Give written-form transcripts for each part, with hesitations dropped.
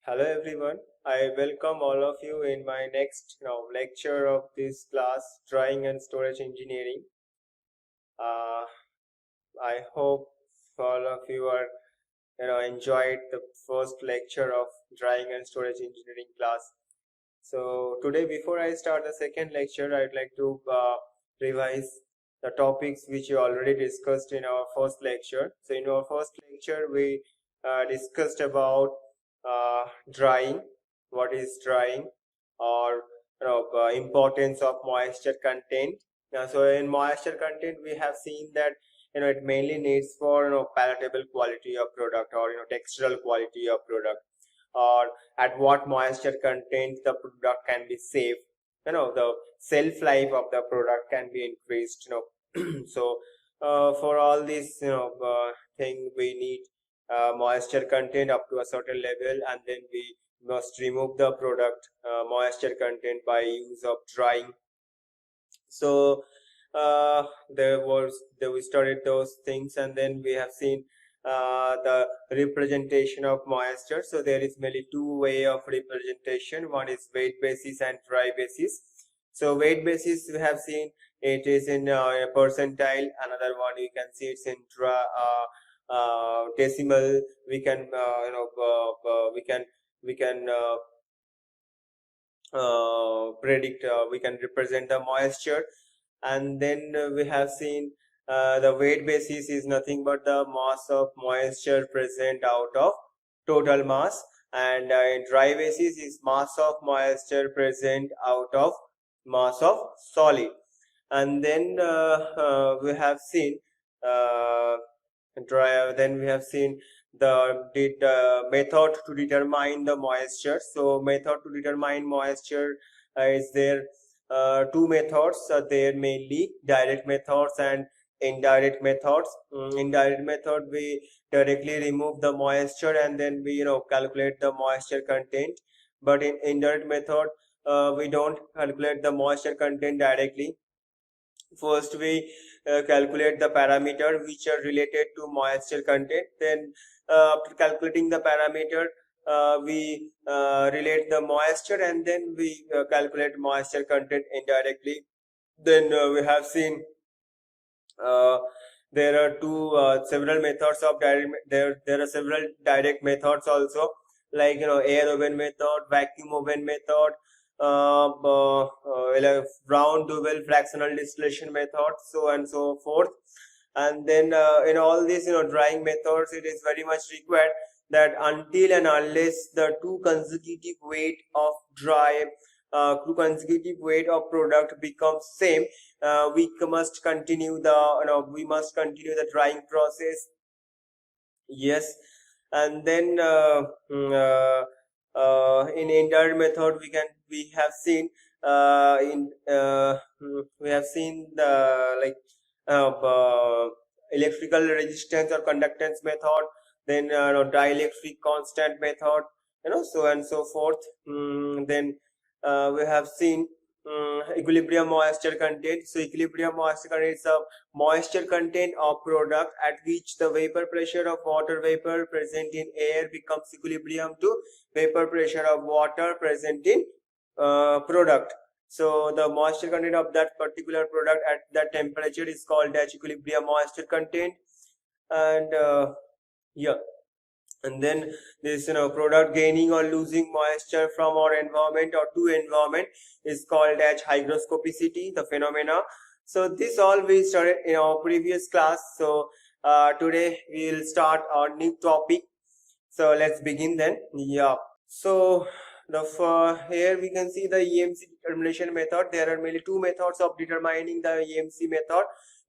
Hello everyone. I welcome all of you in my next lecture of this class, Drawing and Storage Engineering. Uh, I hope all of you are enjoyed the first lecture of Drawing and Storage Engineering class. So today, before I start the second lecture, I'd like to revise the topics which we already discussed in our first lecture. So in our first lecture, we discussed about drying, what is drying, or importance of moisture content. So in moisture content, we have seen that it mainly needs for palatable quality of product, or textural quality of product, or at what moisture content the product can be saved. The shelf life of the product can be increased. So for all this thing, we need moisture content up to a certain level, and then we must remove the product moisture content by use of drying. So there we studied those things, and then we have seen the representation of moisture. So there is mainly two way of representation. One is weight basis and dry basis. So weight basis, we have seen it is in a percentile. Another one you can see it's in decimal. We can we can predict, we can represent the moisture. And then we have seen the weight basis is nothing but the mass of moisture present out of total mass, and in dry basis is mass of moisture present out of mass of solid. And then we have seen then we have seen the method to determine the moisture. So method to determine moisture is there. Two methods are there, mainly direct methods and indirect methods. Indirect method, we directly remove the moisture and then we calculate the moisture content. But in indirect method, we don't calculate the moisture content directly. First, we calculate the parameter which are related to moisture content. Then after calculating the parameter, we relate the moisture, and then we calculate moisture content indirectly. Then we have seen uh, there are several methods of direct. There are several direct methods also, like air oven method, vacuum oven method, round dual fractional distillation method, so and so forth. And then in all these drying methods, it is very much required that until and unless the two consecutive weight of two consecutive weight of product becomes same, we must continue the drying process. Yes. And then in indirect method, we have seen the like electrical resistance or conductance method, then dielectric constant method, so and so forth. Then we have seen equilibrium moisture content. So equilibrium moisture content is a moisture content of product at which the vapor pressure of water vapor present in air becomes equilibrium to vapor pressure of water present in product. So the moisture content of that particular product at that temperature is called as equilibrium moisture content. And yeah. And then this product gaining or losing moisture from our environment or to environment is called as hygroscopicity, the phenomena. So this all we started in our previous class. So today we will start our new topic. So let's begin then. Yeah. So here we can see the EMC determination method. There are mainly two methods of determining the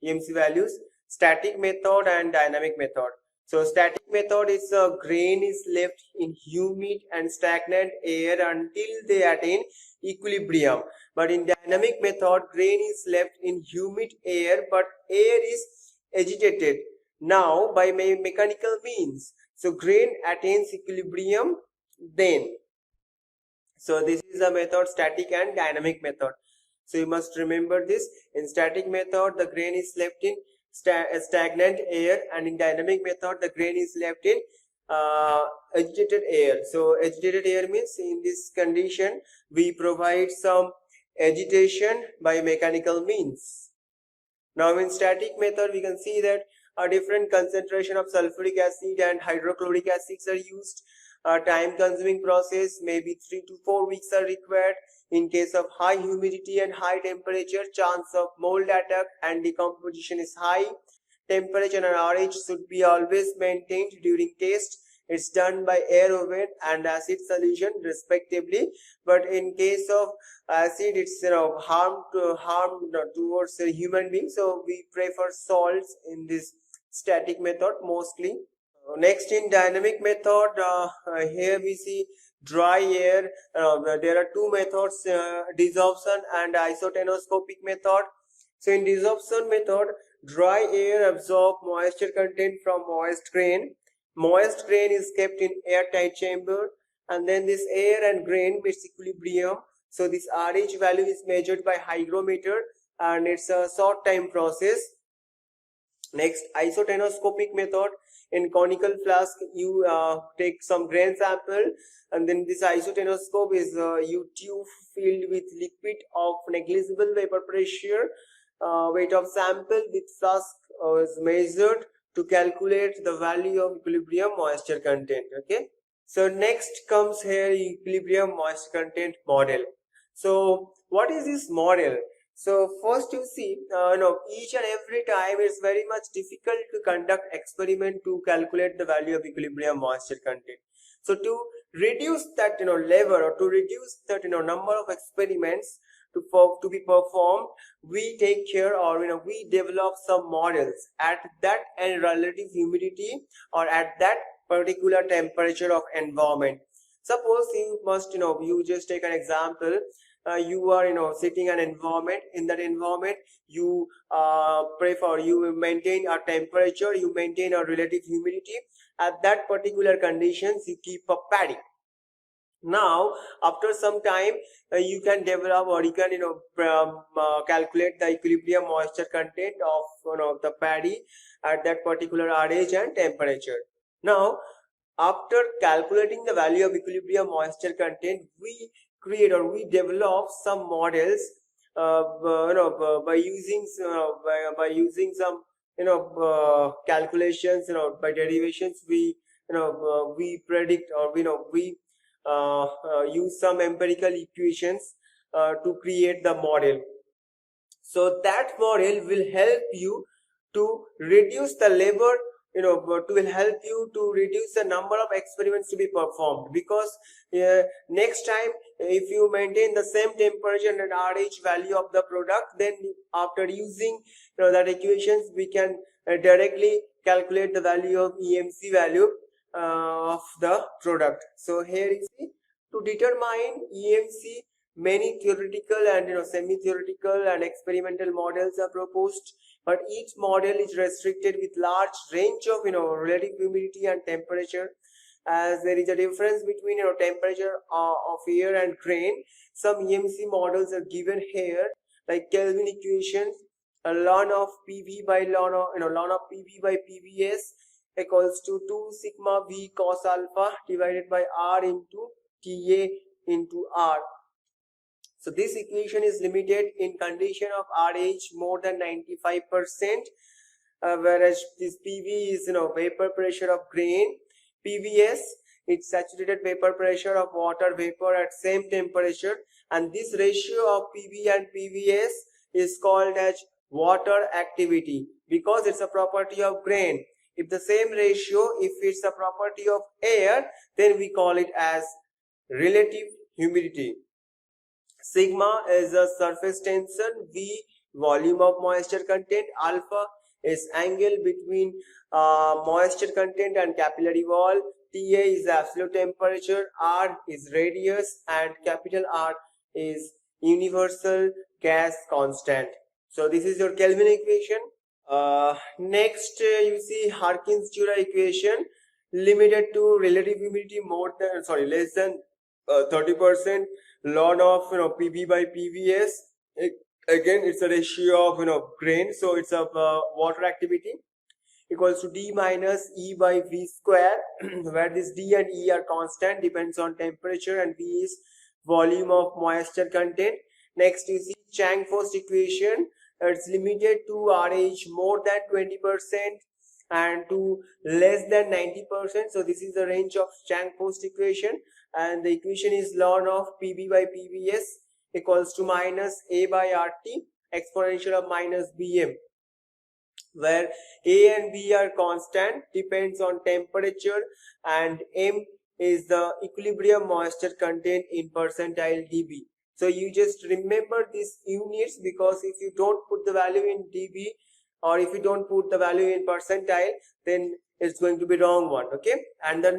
EMC values: static method and dynamic method. So static method is grain is left in humid and stagnant air until they attain equilibrium. But in dynamic method, grain is left in humid air, but air is agitated now by mechanical means. So grain attains equilibrium then. So this is the method, static and dynamic method. So you must remember this. In static method, the grain is left in stagnant air, and in dynamic method, the grain is left in agitated air. So agitated air means in this condition we provide some agitation by mechanical means. Now in static method we can see that a different concentration of sulfuric acid and hydrochloric acids are used. A time consuming process, maybe 3 to 4 weeks are required. In case of high humidity and high temperature, chance of mold attack and decomposition is high. Temperature and RH should be always maintained during test. It's done by air oven and acid solution respectively. But in case of acid, it's harm towards a human being. So we prefer salts in this static method mostly. Next in dynamic method, here we see dry air. There are two methods, desorption and isotonoscopic method. So in desorption method, dry air absorb moisture content from moist grain. Moist grain is kept in airtight chamber, and then this air and grain meets equilibrium. So this RH value is measured by hygrometer, and it's a short time process. Next, isotonoscopic method. In conical flask, you take some grain sample, and then this isotonoscope is you tube filled with liquid of negligible vapor pressure. Weight of sample with flask is measured to calculate the value of equilibrium moisture content. Okay, so next comes here equilibrium moisture content model. So what is this model? So first you see, each and every time it's very much difficult to conduct experiment to calculate the value of equilibrium moisture content. So to reduce that level, or to reduce that number of experiments to be performed, we take care, or we develop some models at that and relative humidity or at that particular temperature of environment. Suppose you must you just take an example. You are sitting in an environment. In that environment you you maintain a temperature, you maintain a relative humidity. At that particular conditions you keep a paddy. Now after some time you can develop, or you can calculate the equilibrium moisture content of the paddy at that particular RH and temperature. Now after calculating the value of equilibrium moisture content, we create, or we develop some models by using some calculations, by derivations. We we predict, or we use some empirical equations to create the model. So that model will help you to reduce the labor, to will help you to reduce the number of experiments to be performed, because next time if you maintain the same temperature and RH value of the product, then after using that equations, we can directly calculate the value of EMC value of the product. So here you see, to determine EMC, many theoretical and semi-theoretical and experimental models are proposed, but each model is restricted with large range of relative humidity and temperature. As there is a difference between temperature of air and grain, some EMC models are given here, like Kelvin equations. A ln of PV by ln of PV by PVS equals to 2 sigma V cos alpha divided by R into TA into R. So this equation is limited in condition of RH more than 95%, whereas this PV is vapor pressure of grain. PVS, it's saturated vapor pressure of water vapor at same temperature, and this ratio of PV and PVS is called as water activity, because it's a property of grain. If the same ratio, if it's a property of air, then we call it as relative humidity. Sigma is a surface tension, V volume of moisture content, alpha is angle between moisture content and capillary wall, TA is absolute temperature, R is radius, and capital R is universal gas constant. So this is your Kelvin equation. Next you see Harkins-Jura equation, limited to relative humidity less than 30%, ln of PV by PVS. Again, it's a ratio of grain, so it's a water activity. equals to D minus E by V square, where this D and E are constant, depends on temperature, and V is volume of moisture content. Next is the Chang-Post equation. It's limited to RH more than 20% and to less than 90%. So this is the range of Chang-Post equation, and the equation is ln of PB by PBS equals to minus A by RT exponential of minus BM, where A and B are constant, depends on temperature, and M is the equilibrium moisture content in percentile dB. So you just remember these units, because if you don't put the value in dB or if you don't put the value in percentile, then it's going to be wrong one. Okay, and the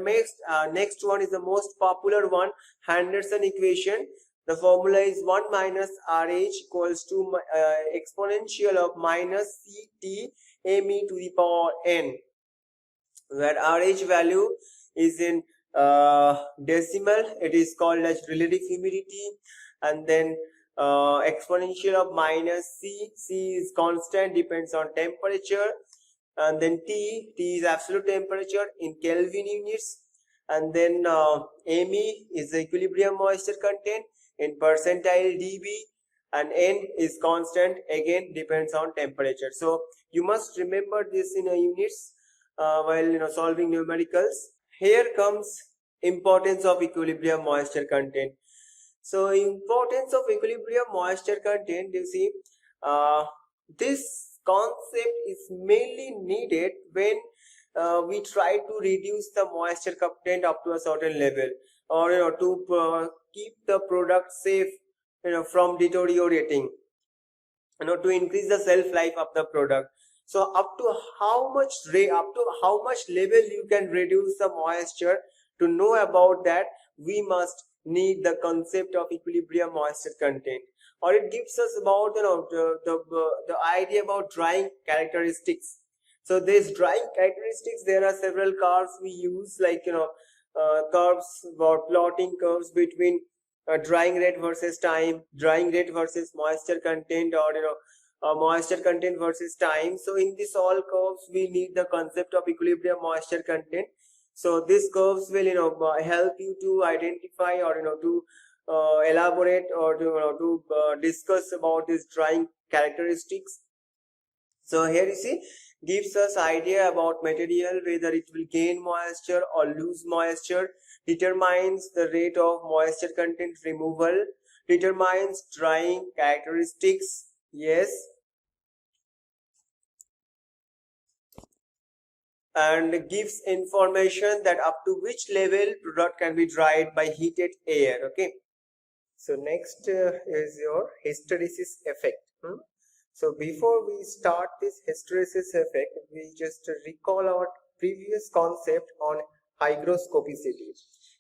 next one is the most popular one, Henderson equation. The formula is 1 minus RH equals to exponential of minus CT ME to the power N, where RH value is in decimal. It is called as relative humidity, and then exponential of minus C is constant, depends on temperature, and then T is absolute temperature in Kelvin units, and then ME is the equilibrium moisture content in percentile dB, and N is constant, again depends on temperature. So you must remember this in units while solving numericals. Here comes importance of equilibrium moisture content. So importance of equilibrium moisture content, you see, this concept is mainly needed when we try to reduce the moisture content up to a certain level, or to keep the product safe from deteriorating, to increase the shelf life of the product. So up to how much level you can reduce the moisture, to know about that we must need the concept of equilibrium moisture content, or it gives us about the idea about drying characteristics. So this drying characteristics, there are several curves we use, like curves or plotting curves between drying rate versus time, drying rate versus moisture content, or moisture content versus time. So in this all curves we need the concept of equilibrium moisture content. So these curves will help you to identify, or to elaborate, or to discuss about these drying characteristics. So here you see, gives us idea about material, whether it will gain moisture or lose moisture, determines the rate of moisture content removal, determines drying characteristics, yes, and gives information that up to which level product can be dried by heated air. Okay, so next is your hysteresis effect. So before we start this hysteresis effect, we just recall our previous concept on hygroscopicity.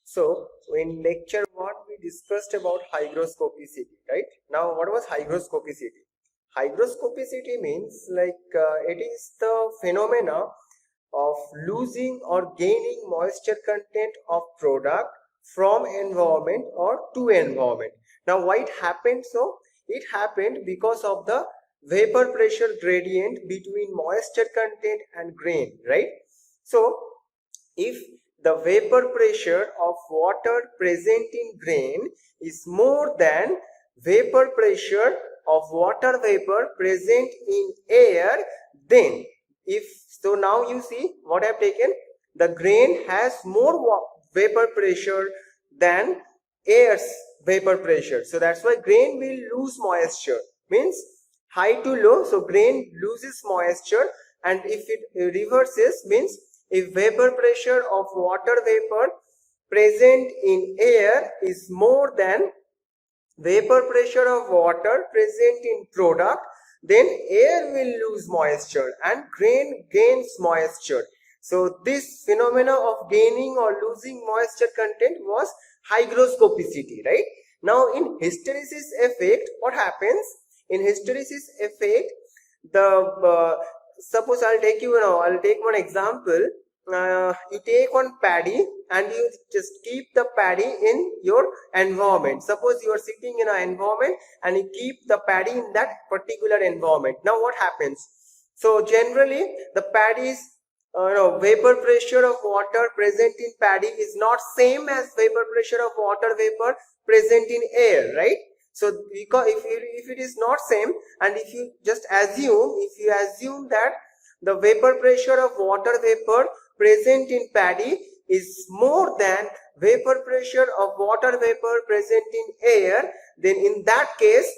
So in lecture 1 we discussed about hygroscopicity, right? Now what was hygroscopicity? Hygroscopicity means it is the phenomena of losing or gaining moisture content of product from environment or to environment. Now why it happened? So it happened because of the vapor pressure gradient between moisture content and grain, right? So if the vapor pressure of water present in grain is more than vapor pressure of water vapor present in air, then so now you see what I have taken, the grain has more vapor pressure than air's vapor pressure, so that's why grain will lose moisture, means high to low, so grain loses moisture. And if it reverses, means if vapor pressure of water vapor present in air is more than vapor pressure of water present in product, then air will lose moisture and grain gains moisture. So this phenomena of gaining or losing moisture content was hygroscopicity, right? Now in hysteresis effect, what happens? In hysteresis effect, suppose I'll take one example. You take one paddy and you just keep the paddy in your environment. Suppose you are sitting in an environment and you keep the paddy in that particular environment. Now what happens? So generally the paddy is vapor pressure of water present in paddy is not same as vapor pressure of water vapor present in air, right? So because if it is not same, and if you just assume that the vapor pressure of water vapor present in paddy is more than vapor pressure of water vapor present in air, then in that case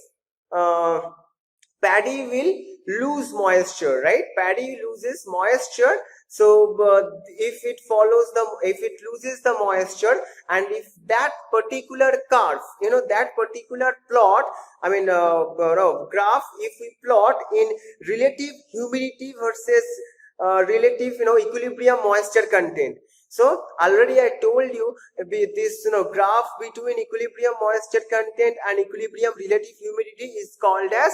paddy will lose moisture, right? Paddy loses moisture. So if it loses the moisture, and if that particular curve, that particular plot, graph, if we plot in relative humidity versus relative equilibrium moisture content. So already I told you this graph between equilibrium moisture content and equilibrium relative humidity is called as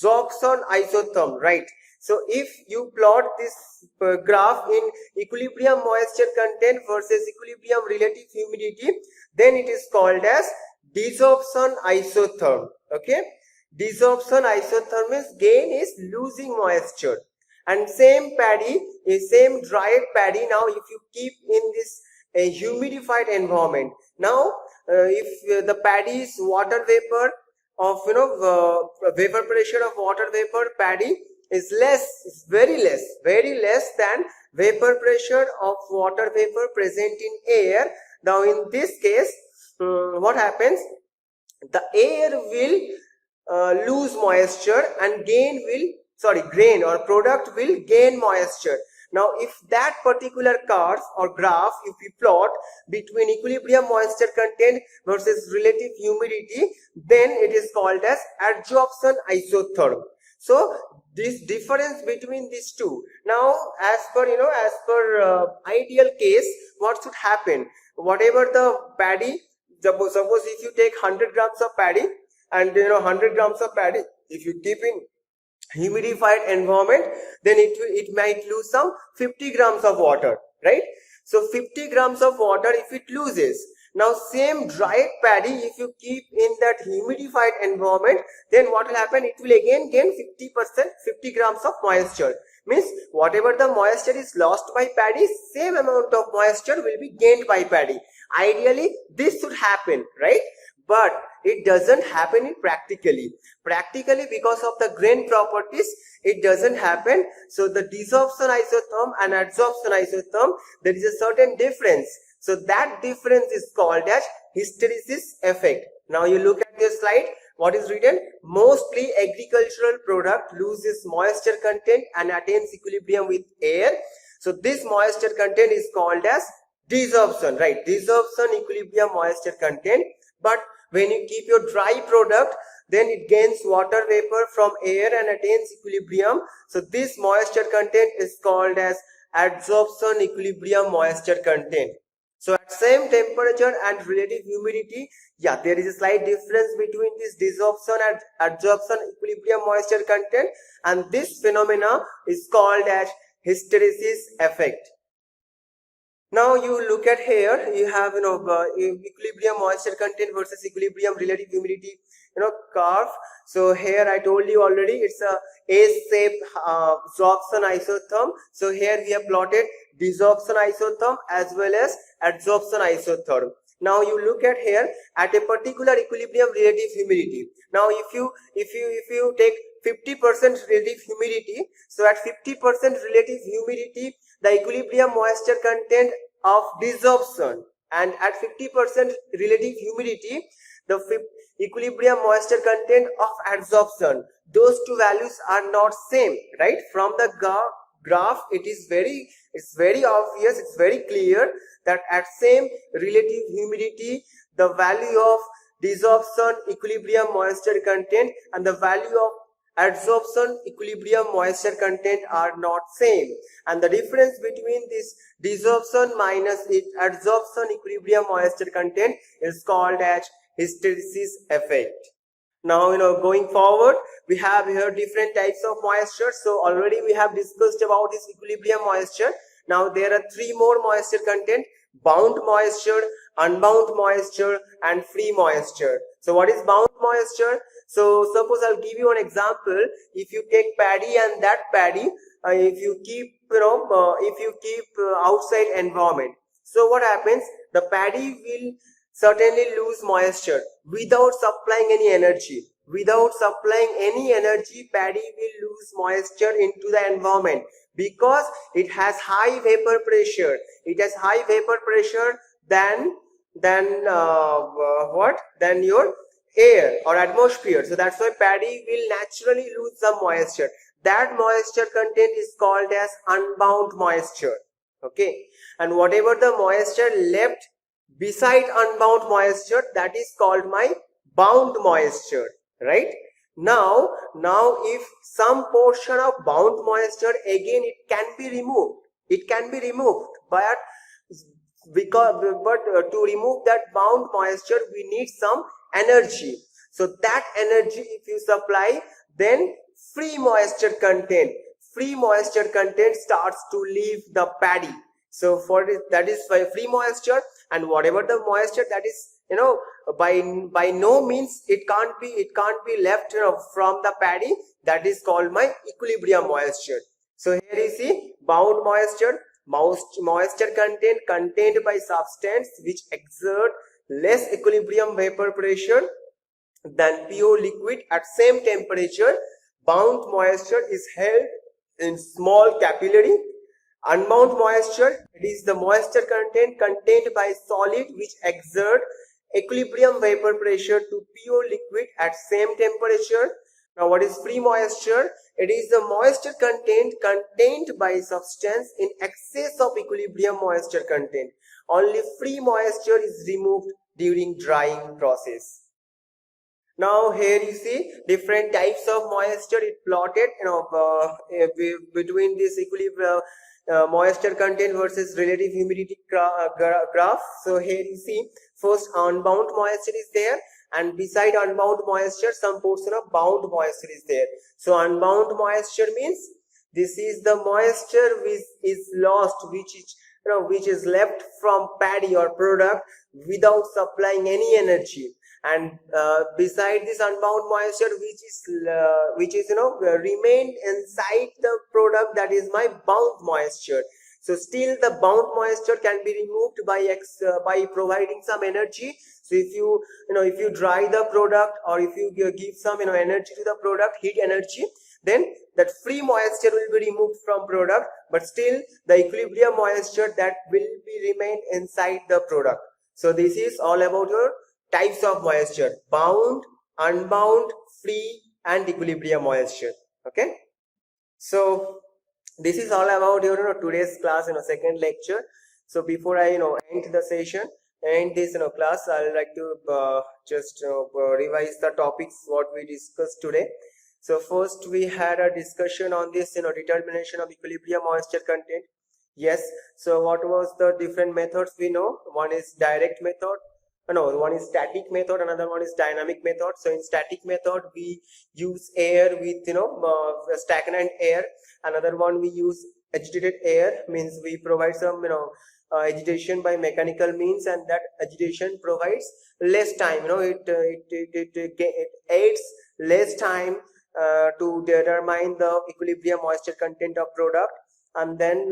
Jobson isotherm, right? So if you plot this graph in equilibrium moisture content versus equilibrium relative humidity, then it is called as desorption isotherm. Okay, desorption isotherm means gain is losing moisture. And same paddy, same dried paddy, now if you keep in this humidified environment, now if the paddy is water vapor of vapor pressure of water vapor paddy is very less than vapor pressure of water vapor present in air. Now in this case what happens, the air will lose moisture and grain or product will gain moisture. Now if that particular curve or graph, if we plot between equilibrium moisture content versus relative humidity, then it is called as adsorption isotherm. So this difference between these two, now as per ideal case, what should happen, whatever the paddy, suppose if you take 100 grams of paddy, and 100 grams of paddy, if you keep in humidified environment, then it might lose some 50 grams of water, right? So 50 grams of water if it loses, now same dried paddy, if you keep in that humidified environment, then what will happen, it will again gain 50 grams of moisture. Means whatever the moisture is lost by paddy, same amount of moisture will be gained by paddy. Ideally this should happen, right? But it doesn't happen in practically because of the grain properties, it doesn't happen. So the desorption isotherm and adsorption isotherm, there is a certain difference. So that difference is called as hysteresis effect. Now you look at this slide, what is written, mostly agricultural product loses moisture content and attains equilibrium with air. So this moisture content is called as desorption, right? Desorption equilibrium moisture content. But when you keep your dry product, then it gains water vapor from air and attains equilibrium. So this moisture content is called as adsorption equilibrium moisture content. So at same temperature and relative humidity, yeah, there is a slight difference between this desorption and adsorption equilibrium moisture content, and this phenomena is called as hysteresis effect. Now you look at here, you have equilibrium moisture content versus equilibrium relative humidity curve. So here I told you already, it's a S-shaped absorption isotherm. So here we have plotted desorption isotherm as well as adsorption isotherm. Now you look at here at a particular equilibrium relative humidity. Now if you take 50% relative humidity, so at 50% relative humidity, the equilibrium moisture content of desorption, and at 50% relative humidity, the equilibrium moisture content of adsorption, those two values are not same, right? From the graph it's very obvious, it's very clear that at same relative humidity, the value of desorption equilibrium moisture content and the value of adsorption equilibrium moisture content are not same, and the difference between this desorption minus adsorption equilibrium moisture content is called as hysteresis effect. Now going forward, we have here different types of moisture. So already we have discussed about this equilibrium moisture. Now there are three more moisture content: bound moisture, unbound moisture and free moisture. So what is bound moisture? So suppose I'll give you an example. If you take paddy and that paddy, if you keep outside environment, so what happens? The paddy will certainly lose moisture without supplying any energy. Without supplying any energy, paddy will lose moisture into the environment because it has high vapor pressure. It has high vapor pressure than your air or atmosphere. So that's why paddy will naturally lose some moisture. That moisture content is called as unbound moisture. Okay, and whatever the moisture left beside unbound moisture, that is called my bound moisture, right? Now if some portion of bound moisture, again it can be removed. It can be removed, but to remove that bound moisture we need some energy. So that energy if you supply, then free moisture content starts to leave the paddy. So for this, that is by free moisture, and whatever the moisture that is, by no means it can't be left from the paddy, that is called my equilibrium moisture. So here you see bound moisture, moisture content contained by substance which exert less equilibrium vapor pressure than pure liquid at same temperature. Bound moisture is held in small capillary. Unbound moisture, it is the moisture content contained by solid which exert equilibrium vapor pressure to pure liquid at same temperature. Now what is free moisture? It is the moisture content contained by substance in excess of equilibrium moisture content. Only free moisture is removed during drying process. Now here you see different types of moisture it plotted, between this equilibrium moisture content versus relative humidity graph. So here you see first unbound moisture is there, and beside unbound moisture some portion of bound moisture is there. So unbound moisture means this is the moisture which is lost, which is left from paddy or product without supplying any energy. And beside this unbound moisture which is remained inside the product, that is my bound moisture. So still the bound moisture can be removed by providing some energy. So if you dry the product, or if you give some energy to the product, heat energy, then that free moisture will be removed from product, but still the equilibrium moisture that will be remained inside the product. So this is all about your types of moisture: bound, unbound, free, and equilibrium moisture. Okay, so this is all about your today's class, second lecture. So before I end the session, end this class, I would like to just revise the topics what we discussed today. So first we had a discussion on this determination of equilibrium moisture content. Yes, so what was the different methods we know? One is direct method, one is static method, another one is dynamic method. So in static method we use air with stagnant air. Another one we use agitated air, means we provide some agitation by mechanical means, and that agitation provides less time. It aids less time to determine the equilibrium moisture content of product. And then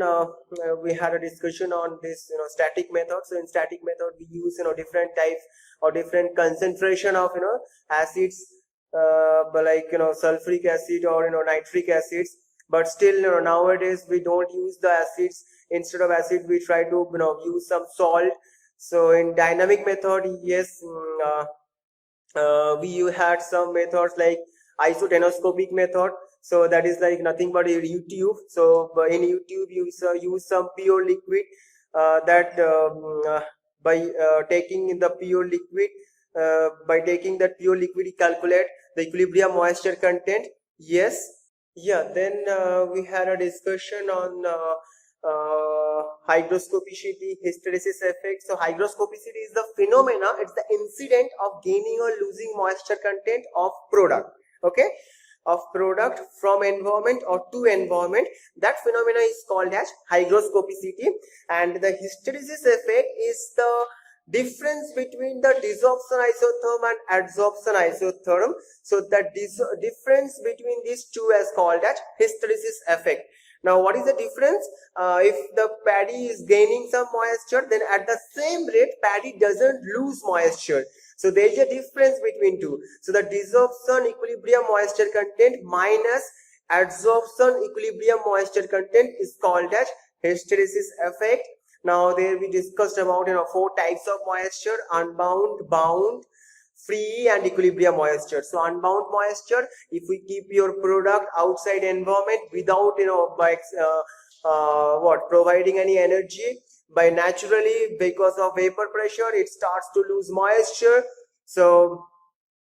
we had a discussion on this static method. So in static method we use different types or different concentration of acids, like sulfuric acid or nitric acids. But still nowadays we don't use the acids. Instead of acid we try to use some salt. So in dynamic method, yes, we had some methods like isotonoscopic method. So that is like nothing but a U-tube. So in U-tube you use some pure liquid, by taking the pure liquid, you calculate the equilibrium moisture content. Yes, yeah. Then we had a discussion on hygroscopicity, hysteresis effect. So hygroscopicity is the phenomena, it's the incident of gaining or losing moisture content of product. Okay, of product from environment or to environment. That phenomena is called as hygroscopicity. And the hysteresis effect is the difference between the desorption isotherm and adsorption isotherm. So the difference between these two is called as hysteresis effect. Now what is the difference? If the paddy is gaining some moisture, then at the same rate paddy doesn't lose moisture. So there is a difference between two. So the desorption equilibrium moisture content minus adsorption equilibrium moisture content is called as hysteresis effect. Now there we discussed about 4 types of moisture: unbound, bound, free and equilibrium moisture. So unbound moisture, if we keep your product outside environment without by providing any energy, by naturally because of vapor pressure it starts to lose moisture. So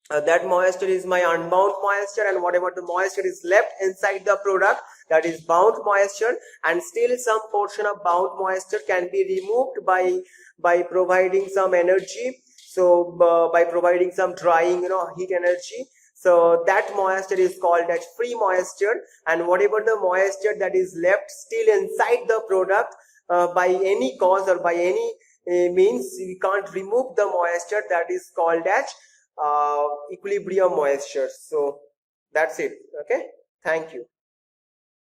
that moisture is my unbound moisture, and whatever the moisture is left inside the product, that is bound moisture, and still some portion of bound moisture can be removed by providing some energy. So by providing some drying heat energy. So that moisture is called as free moisture, and whatever the moisture that is left still inside the product, by any cause or by any means we can't remove the moisture, that is called as equilibrium moisture. So that's it. Okay, thank you.